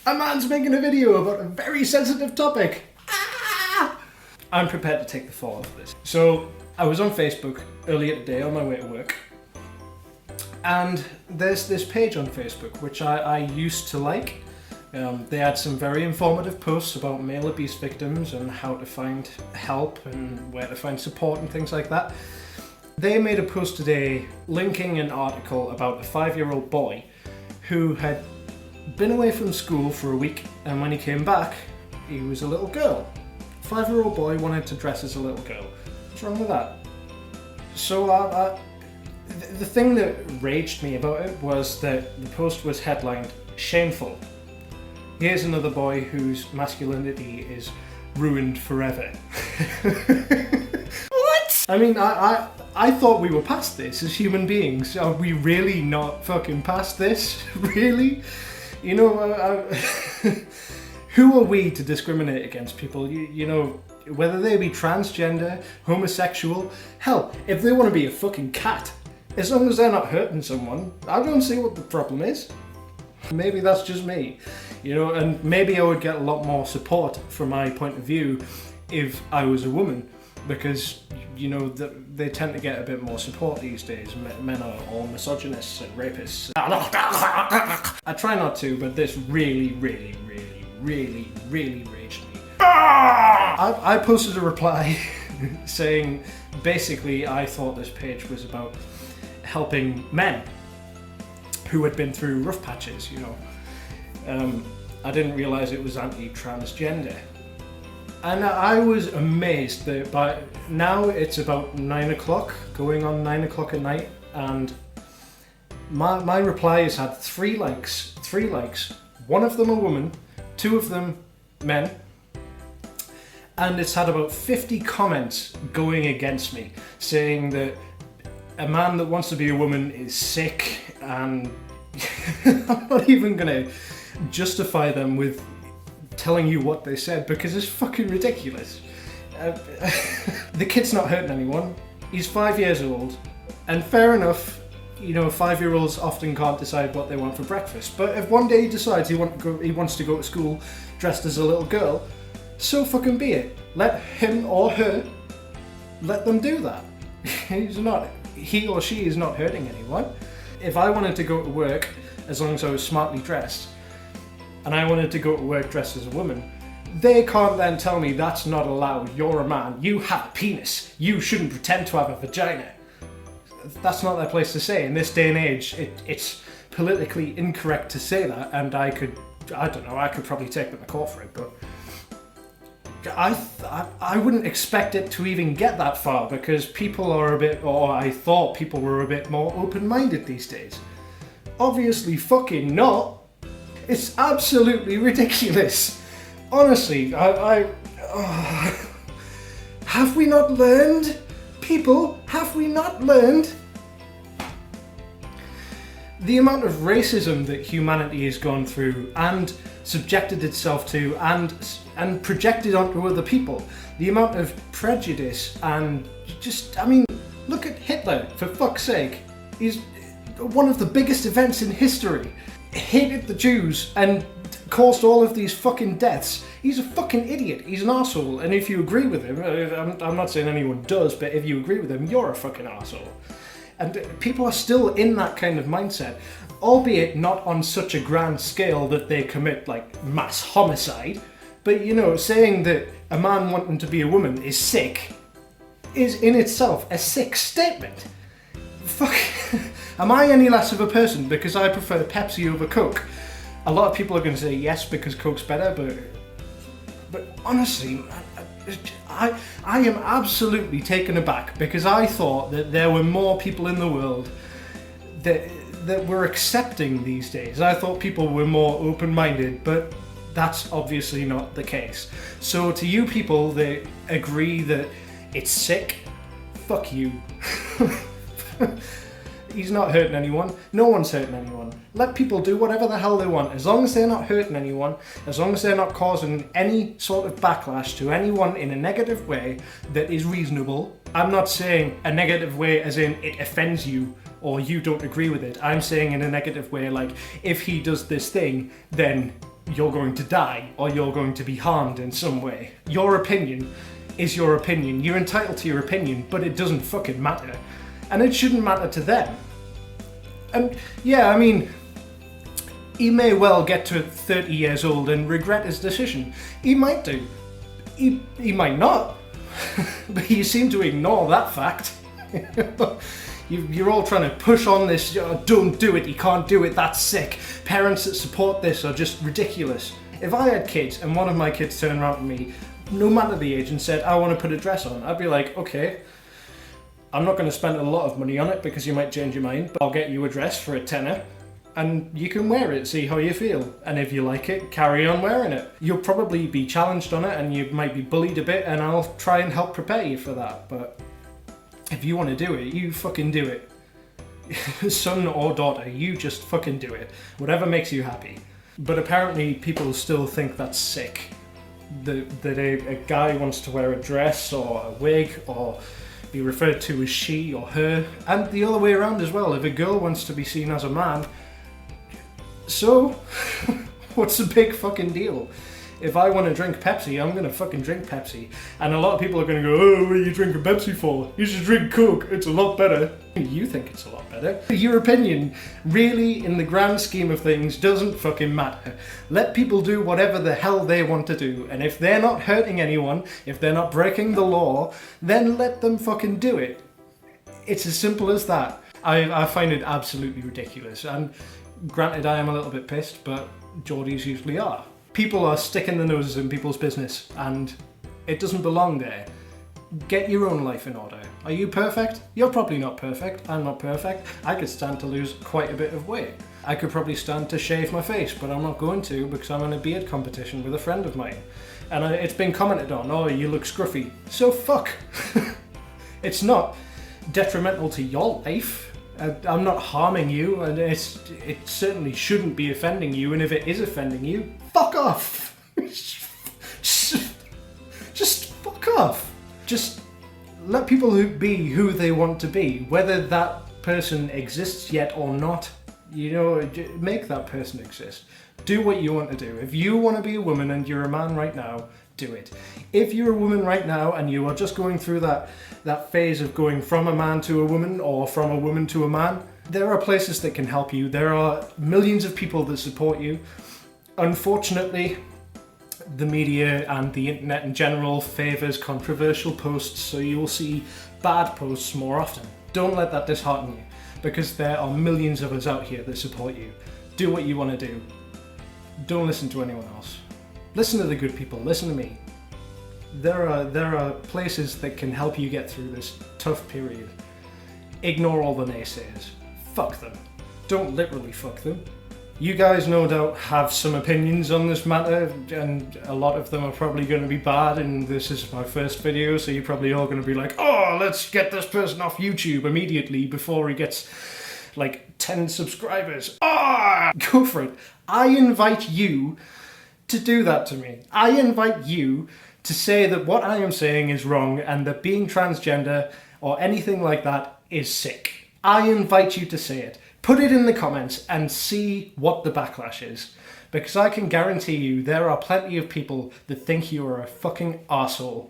A man's making a video about a very sensitive topic. Ah! I'm prepared to take the fall of this. So, I was on Facebook earlier today on my way to work. And there's this page on Facebook which I used to like. They had some very informative posts about male abuse victims and how to find help and where to find support and things like that. They made a post today linking an article about a 5-year-old boy who had been away from school for a week, and when he came back, he was a little girl. 5-year-old boy wanted to dress as a little girl. What's wrong with that? So the thing that raged me about it was that the post was headlined, "Shameful. Here's another boy whose masculinity is ruined forever." What? I mean, I thought we were past this as human beings. Are we really not fucking past this? Really? You know, who are we to discriminate against people? You know, whether they be transgender, homosexual, hell, if they want to be a fucking cat, as long as they're not hurting someone, I don't see what the problem is. Maybe that's just me, you know, and maybe I would get a lot more support from my point of view if I was a woman, because, you know, they tend to get a bit more support these days. Men are all misogynists and rapists. I try not to, but this really raged me. I posted a reply saying basically I thought this page was about helping men who had been through rough patches, you know. I didn't realise it was anti-transgender. And I was amazed that by now it's about 9 o'clock, going on 9 o'clock at night, and my reply has had 3 likes. 3 likes. 1 of them a woman, 2 of them men, and it's had about 50 comments going against me, saying that a man that wants to be a woman is sick, and I'm not even gonna justify them with telling you what they said because it's fucking ridiculous. The kid's not hurting anyone. He's 5 years old, and fair enough, you know, 5-year-olds often can't decide what they want for breakfast. But if one day he decides he wants to go to school dressed as a little girl, so fucking be it. Let him or her, let them do that. He or she is not hurting anyone. If I wanted to go to work, as long as I was smartly dressed, and I wanted to go to work dressed as a woman, they can't then tell me that's not allowed. You're a man. You have a penis. You shouldn't pretend to have a vagina. That's not their place to say. In this day and age, it's politically incorrect to say that, and I could probably take them to court for it, but I wouldn't expect it to even get that far, because people are I thought people were a bit more open-minded these days. Obviously fucking not. It's absolutely ridiculous. Honestly, have we not learned? People, have we not learned? The amount of racism that humanity has gone through and subjected itself to and projected onto other people. The amount of prejudice and look at Hitler, for fuck's sake. He's one of the biggest events in history. Hated the Jews and caused all of these fucking deaths. He's a fucking idiot. He's an arsehole. And if you agree with him, I'm not saying anyone does, but if you agree with him, you're a fucking arsehole. And people are still in that kind of mindset, albeit not on such a grand scale that they commit like mass homicide. But you know, saying that a man wanting to be a woman is sick is in itself a sick statement. Fuck. Am I any less of a person because I prefer Pepsi over Coke? A lot of people are going to say yes because Coke's better, but honestly, I am absolutely taken aback, because I thought that there were more people in the world that were accepting these days. I thought people were more open-minded, but that's obviously not the case. So to you people that agree that it's sick, fuck you. He's not hurting anyone. No one's hurting anyone. Let people do whatever the hell they want. As long as they're not hurting anyone, as long as they're not causing any sort of backlash to anyone in a negative way that is reasonable. I'm not saying a negative way as in it offends you or you don't agree with it. I'm saying in a negative way, like, if he does this thing, then you're going to die or you're going to be harmed in some way. Your opinion is your opinion. You're entitled to your opinion, but it doesn't fucking matter. And it shouldn't matter to them. And yeah, I mean, he may well get to 30 years old and regret his decision. He might do. He might not. But you seem to ignore that fact. You're all trying to push on this, oh, don't do it, you can't do it, that's sick. Parents that support this are just ridiculous. If I had kids and one of my kids turned around to me, no matter the age, and said, I want to put a dress on, I'd be like, okay, I'm not going to spend a lot of money on it because you might change your mind, but I'll get you a dress for a tenner and you can wear it, see how you feel. And if you like it, carry on wearing it. You'll probably be challenged on it and you might be bullied a bit, and I'll try and help prepare you for that. But if you want to do it, you fucking do it. Son or daughter, you just fucking do it. Whatever makes you happy. But apparently people still think that's sick. That a guy wants to wear a dress or a wig or be referred to as she or her. And the other way around as well. If a girl wants to be seen as a man, so what's the big fucking deal? If I want to drink Pepsi, I'm going to fucking drink Pepsi. And a lot of people are going to go, oh, what are you drinking Pepsi for? You should drink Coke, it's a lot better. You think it's a lot better. Your opinion, really, in the grand scheme of things, doesn't fucking matter. Let people do whatever the hell they want to do. And if they're not hurting anyone, if they're not breaking the law, then let them fucking do it. It's as simple as that. I find it absolutely ridiculous. And granted, I am a little bit pissed, but Geordies usually are. People are sticking their noses in people's business, and it doesn't belong there. Get your own life in order. Are you perfect? You're probably not perfect. I'm not perfect. I could stand to lose quite a bit of weight. I could probably stand to shave my face, but I'm not going to because I'm in a beard competition with a friend of mine. And it's been commented on, oh, you look scruffy. So fuck. It's not detrimental to your life. I'm not harming you, and it certainly shouldn't be offending you, and if it is offending you, fuck off! Just fuck off! Just let people be who they want to be, whether that person exists yet or not. You know, make that person exist. Do what you want to do. If you want to be a woman and you're a man right now, do it. If you're a woman right now and you are just going through that phase of going from a man to a woman or from a woman to a man, there are places that can help you. There are millions of people that support you. Unfortunately, the media and the internet in general favours controversial posts, so you will see bad posts more often. Don't let that dishearten you, because there are millions of us out here that support you. Do what you want to do. Don't listen to anyone else. Listen to the good people, listen to me. There are places that can help you get through this tough period. Ignore all the naysayers. Fuck them. Don't literally fuck them. You guys no doubt have some opinions on this matter, and a lot of them are probably going to be bad, and this is my first video, so you're probably all going to be like, oh, let's get this person off YouTube immediately before he gets like 10 subscribers. Ah, go for it. I invite you to do that to me. I invite you to say that what I am saying is wrong and that being transgender or anything like that is sick. I invite you to say it. Put it in the comments and see what the backlash is. Because I can guarantee you there are plenty of people that think you are a fucking arsehole.